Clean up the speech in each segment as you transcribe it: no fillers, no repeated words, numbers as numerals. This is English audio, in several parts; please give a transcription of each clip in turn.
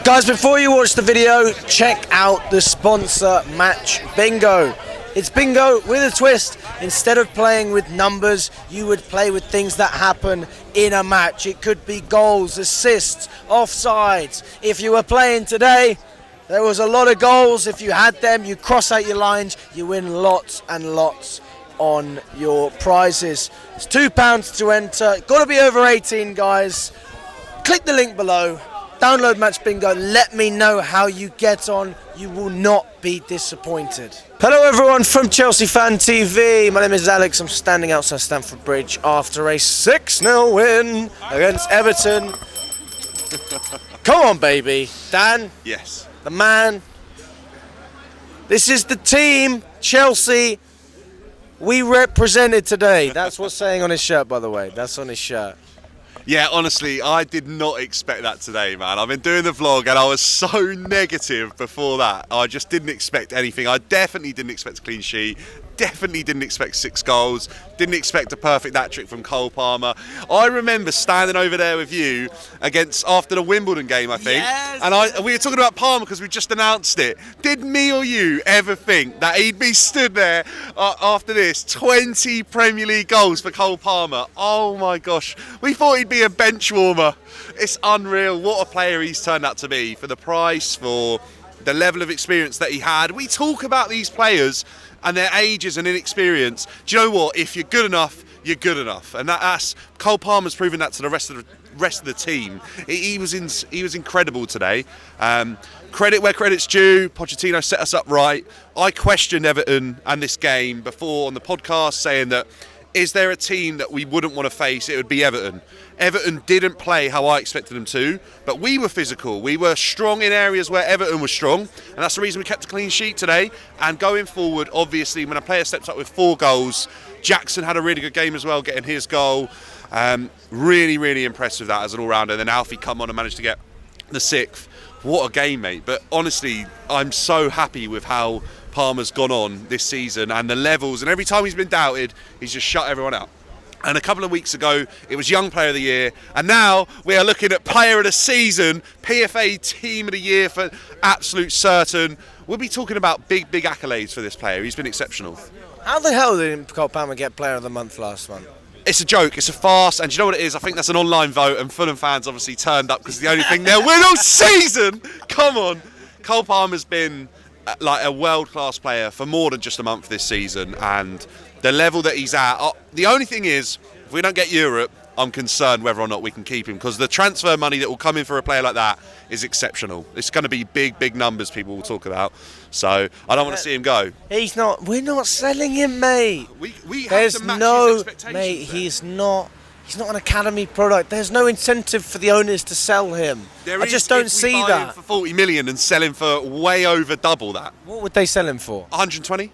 Guys, before you watch the video, check out the sponsor, Match Bingo. It's bingo with a twist. Instead of playing with numbers, you would play with things that happen in a match. It could be goals, assists, offsides. If you were playing today, there was a lot of goals. If you had them, you cross out your lines, you win lots and lots on your prizes. It's £2 to enter. Got to be over 18, guys. Click the link below. Download Match Bingo. Let me know how you get on. You will not be disappointed. Hello everyone from Chelsea Fan TV. My name is Alex. I'm standing outside Stamford Bridge after a 6-0 win against Everton. Come on, baby. Dan? Yes. The man. This is the team, Chelsea, we represented today. That's what's saying on his shirt, by the way. That's on his shirt. Yeah, honestly, I did not expect that today, man. I've been doing the vlog and I was so negative before that. I just didn't expect anything. I definitely didn't expect a clean sheet. Definitely didn't expect 6 goals. Didn't expect a perfect hat-trick from Cole Palmer. I remember standing over there with you after the Wimbledon game, I think. Yes. And we were talking about Palmer because we just announced it. Did me or you ever think that he'd be stood there after this? 20 Premier League goals for Cole Palmer. Oh my gosh. We thought he'd be a bench warmer. It's unreal. What a player he's turned out to be for the price, for the level of experience that he had. We talk about these players and their ages and inexperience. Do you know what? If you're good enough, you're good enough, and that's Cole Palmer's proven that to the rest of the team. He was incredible today. Credit where credit's due. Pochettino set us up right. I questioned Everton and this game before on the podcast, saying that is there a team that we wouldn't want to face? It would be Everton. Everton didn't play how I expected them to, but we were physical. We were strong in areas where Everton was strong, and that's the reason we kept a clean sheet today. And going forward, obviously, when a player steps up with 4 goals, Jackson had a really good game as well, getting his goal. Really, really impressed with that as an all-rounder. And then Alfie come on and managed to get the 6th. What a game, mate. But honestly, I'm so happy with how Palmer's gone on this season and the levels, and every time he's been doubted, he's just shut everyone out. And a couple of weeks ago, it was Young Player of the Year, and now we are looking at Player of the Season, PFA Team of the Year for absolute certain. We'll be talking about big, big accolades for this player. He's been exceptional. How the hell did Cole Palmer get Player of the Month last month? It's a joke, it's a farce, and do you know what it is? I think that's an online vote, and Fulham fans obviously turned up because the only thing they'll win all season. Come on. Cole Palmer's been like a world-class player for more than just a month this season, and the level that he's at, the only thing is, if we don't get Europe, I'm concerned whether or not we can keep him, because the transfer money that will come in for a player like that is exceptional. It's going to be big, big numbers people will talk about, so I don't want to see him go. We're not selling him, mate. We have to match his expectations. Mate, he's not an academy product. There's no incentive for the owners to sell him. I just don't see that. Buy him for 40 million and sell him for way over double that. What would they sell him for? 120.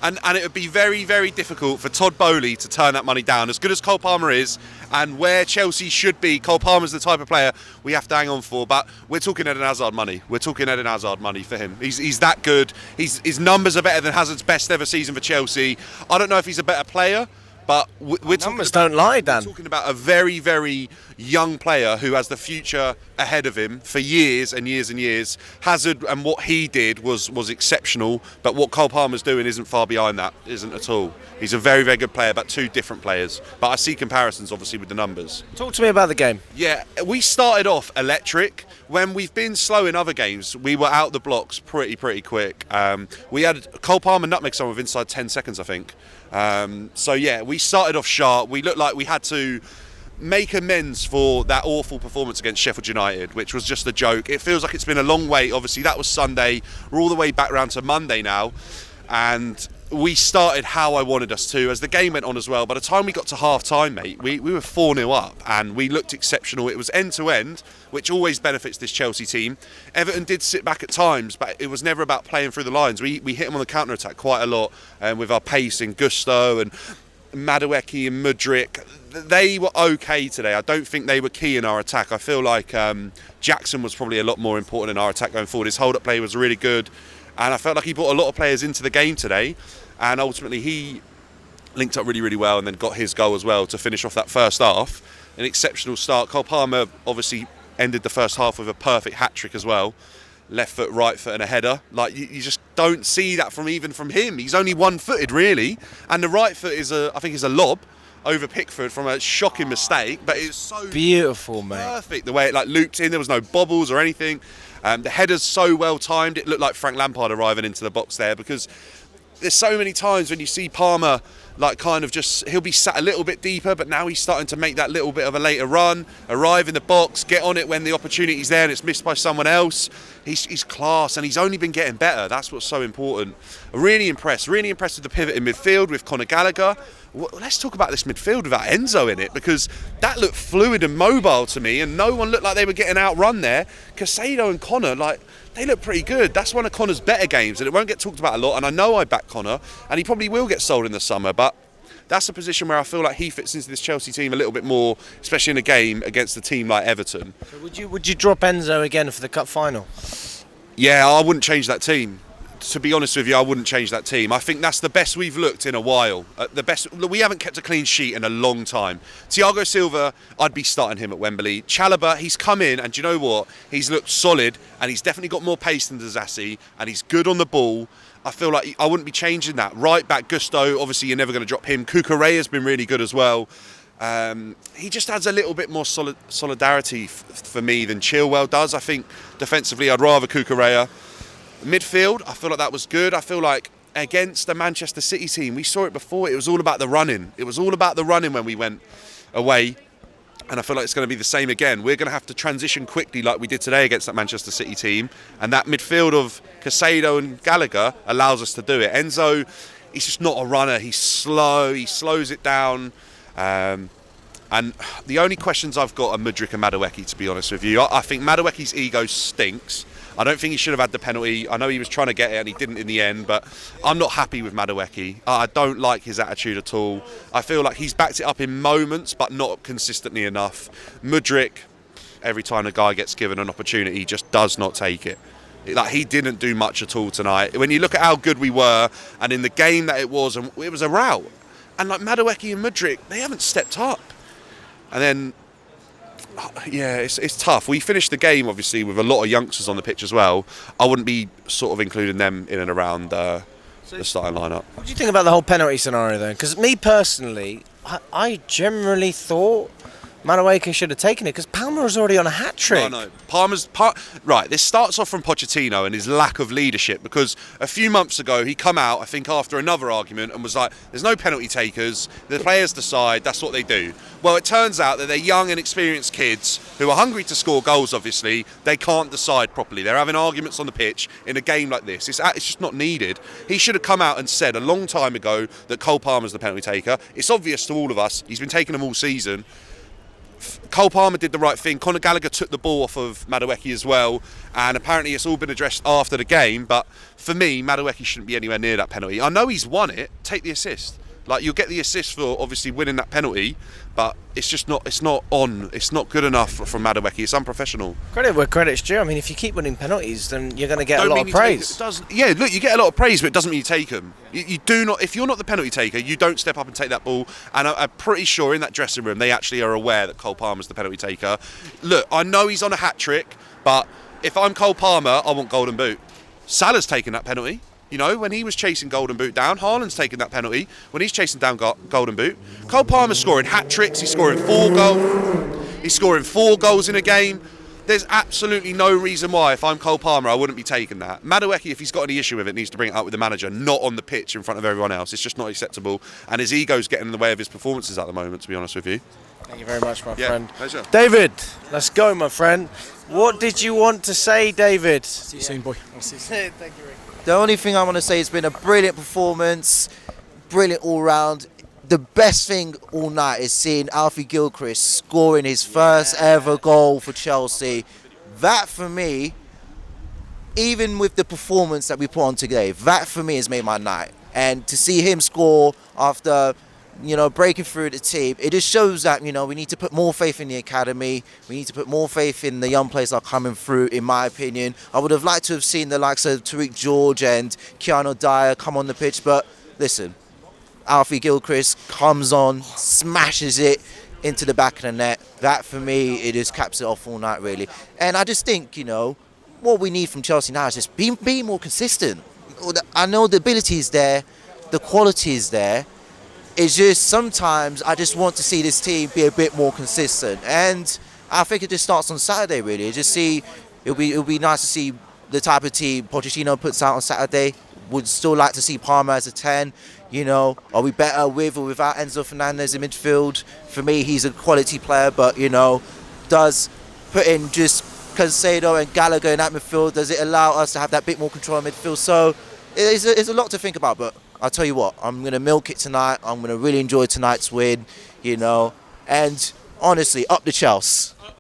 And it would be very, very difficult for Todd Boehly to turn that money down. As good as Cole Palmer is, and where Chelsea should be, Cole Palmer's the type of player we have to hang on for. But we're talking Eden Hazard money. We're talking Eden Hazard money for him. He's that good. His numbers are better than Hazard's best ever season for Chelsea. I don't know if he's a better player, but numbers don't lie, Dan. We're talking about a very, very young player who has the future ahead of him for years and years and years. Hazard and what he did was exceptional, but what Cole Palmer's doing isn't far behind that, isn't at all. He's a very, very good player, but 2 different players. But I see comparisons, obviously, with the numbers. Talk to me about the game. Yeah, we started off electric. When we've been slow in other games, we were out the blocks pretty quick. We had Cole Palmer nutmeg someone with inside 10 seconds, I think. So yeah, we started off sharp. We looked like we had to make amends for that awful performance against Sheffield United, which was just a joke. It feels like it's been a long wait. Obviously, that was Sunday. We're all the way back round to Monday now, and we started how I wanted us to as the game went on as well. By the time we got to half-time, mate, we were 4-0 up and we looked exceptional. It was end-to-end, which always benefits this Chelsea team. Everton did sit back at times, but it was never about playing through the lines. We hit them on the counter-attack quite a lot, with our pace and Gusto and Madueke and Mudryk. They were okay today. I don't think they were key in our attack. I feel like Jackson was probably a lot more important in our attack going forward. His hold-up play was really good, and I felt like he brought a lot of players into the game today, and ultimately he linked up really, really well and then got his goal as well to finish off that first half. An exceptional start. Cole Palmer obviously ended the first half with a perfect hat-trick as well. Left foot, right foot and a header. Like, you just don't see that from him. He's only one-footed, really. And the right foot I think is a lob over Pickford from a shocking mistake, but it's so beautiful, mate. Perfect the way it like looped in. There was no bobbles or anything. The header's so well timed. It looked like Frank Lampard arriving into the box there, because there's so many times when you see Palmer like kind of just, he'll be sat a little bit deeper, but now he's starting to make that little bit of a later run, arrive in the box, get on it when the opportunity's there and it's missed by someone else. He's class, and he's only been getting better. That's what's so important. Really impressed with the pivot in midfield with Conor Gallagher. Let's talk about this midfield without Enzo in it, because that looked fluid and mobile to me, and no one looked like they were getting outrun there. Caicedo and Conor, like, they look pretty good. That's one of Conor's better games, and it won't get talked about a lot, and I know I back Conor, and he probably will get sold in the summer, but that's a position where I feel like he fits into this Chelsea team a little bit more, especially in a game against a team like Everton. So would you drop Enzo again for the cup final? Yeah, I wouldn't change that team. To be honest with you, I wouldn't change that team. I think that's the best we've looked in a while. We haven't kept a clean sheet in a long time. Thiago Silva, I'd be starting him at Wembley. Chalobah, he's come in, and do you know what? He's looked solid, and he's definitely got more pace than Disasi, and he's good on the ball. I feel like I wouldn't be changing that. Right back, Gusto, obviously you're never going to drop him. Cucurella's been really good as well. He just adds a little bit more solidarity for me than Chilwell does. I think defensively I'd rather Cucurella. Midfield, I feel like that was good. I feel like against the Manchester City team, we saw it before, it was all about the running. It was all about the running when we went away. And I feel like it's going to be the same again. We're going to have to transition quickly like we did today against that Manchester City team. And that midfield of Caicedo and Gallagher allows us to do it. Enzo, he's just not a runner. He's slow. He slows it down. And the only questions I've got are Mudryk and Madueke, to be honest with you. I think Madueke's ego stinks. I don't think he should have had the penalty. I know he was trying to get it and he didn't in the end, but I'm not happy with Madueke. I don't like his attitude at all. I feel like he's backed it up in moments, but not consistently enough. Mudryk, every time a guy gets given an opportunity, he just does not take it. Like, he didn't do much at all tonight. When you look at how good we were, and in the game that it was a rout. And like Madueke and Mudryk, they haven't stepped up. And then, yeah, it's tough. We finished the game, obviously, with a lot of youngsters on the pitch as well. I wouldn't be sort of including them in and around the starting lineup. What do you think about the whole penalty scenario then? Because me personally, I generally thought Madueke should have taken it, because Palmer was already on a hat-trick. No. Right, this starts off from Pochettino and his lack of leadership, because a few months ago he come out, I think after another argument, and was like, there's no penalty takers, the players decide, that's what they do. Well, it turns out that they're young and experienced kids who are hungry to score goals, obviously. They can't decide properly. They're having arguments on the pitch in a game like this. It's just not needed. He should have come out and said a long time ago that Cole Palmer's the penalty taker. It's obvious to all of us. He's been taking them all season. Cole Palmer did the right thing. Conor Gallagher took the ball off of Madueke as well, and apparently it's all been addressed after the game, but for me, Madueke shouldn't be anywhere near that penalty. I know he's won it. Take the assist. Like, you'll get the assist for obviously winning that penalty, but it's not good enough from Madueke. It's unprofessional. Credit where credit's due. I mean, if you keep winning penalties, then you're going to get a lot of praise. Yeah, look, you get a lot of praise, but it doesn't mean you take them. You do not. If you're not the penalty taker, you don't step up and take that ball. And I'm pretty sure in that dressing room, they actually are aware that Cole Palmer's the penalty taker. Look, I know he's on a hat trick, but if I'm Cole Palmer, I want golden boot. Salah's taken that penalty. You know, when he was chasing Golden Boot down, Haaland's taking that penalty. When he's chasing down Golden Boot, Cole Palmer's scoring hat-tricks. He's scoring 4 goals. He's scoring 4 goals in a game. There's absolutely no reason why, if I'm Cole Palmer, I wouldn't be taking that. Madueke, if he's got any issue with it, needs to bring it up with the manager, not on the pitch in front of everyone else. It's just not acceptable. And his ego's getting in the way of his performances at the moment, to be honest with you. Thank you very much, my friend. Pleasure. David, let's go, my friend. What did you want to say, David? See you soon, boy. I'll see you soon. Thank you, Rick. The only thing I want to say, it's been a brilliant performance, brilliant all round. The best thing all night is seeing Alfie Gilchrist scoring his first ever goal for Chelsea. That for me, even with the performance that we put on today, that for me has made my night. And to see him score after, breaking through the team, it just shows that, we need to put more faith in the academy. We need to put more faith in the young players that are coming through, in my opinion. I would have liked to have seen the likes of Tariq George and Keanu Dyer come on the pitch, but listen, Alfie Gilchrist comes on, smashes it, into the back of the net. That for me, it just caps it off all night really. And I just think, what we need from Chelsea now is just be more consistent. I know the ability is there, the quality is there. It's just sometimes I just want to see this team be a bit more consistent. And I think it just starts on Saturday really. It'll be nice to see the type of team Pochettino puts out on Saturday. Would still like to see Palmer as a 10. Are we better with or without Enzo Fernandez in midfield? For me, he's a quality player, but does put in just Caicedo and Gallagher in that midfield? Does it allow us to have that bit more control in midfield? So it's a lot to think about, but I'll tell you what, I'm going to milk it tonight. I'm going to really enjoy tonight's win, and honestly, up the Chelsea.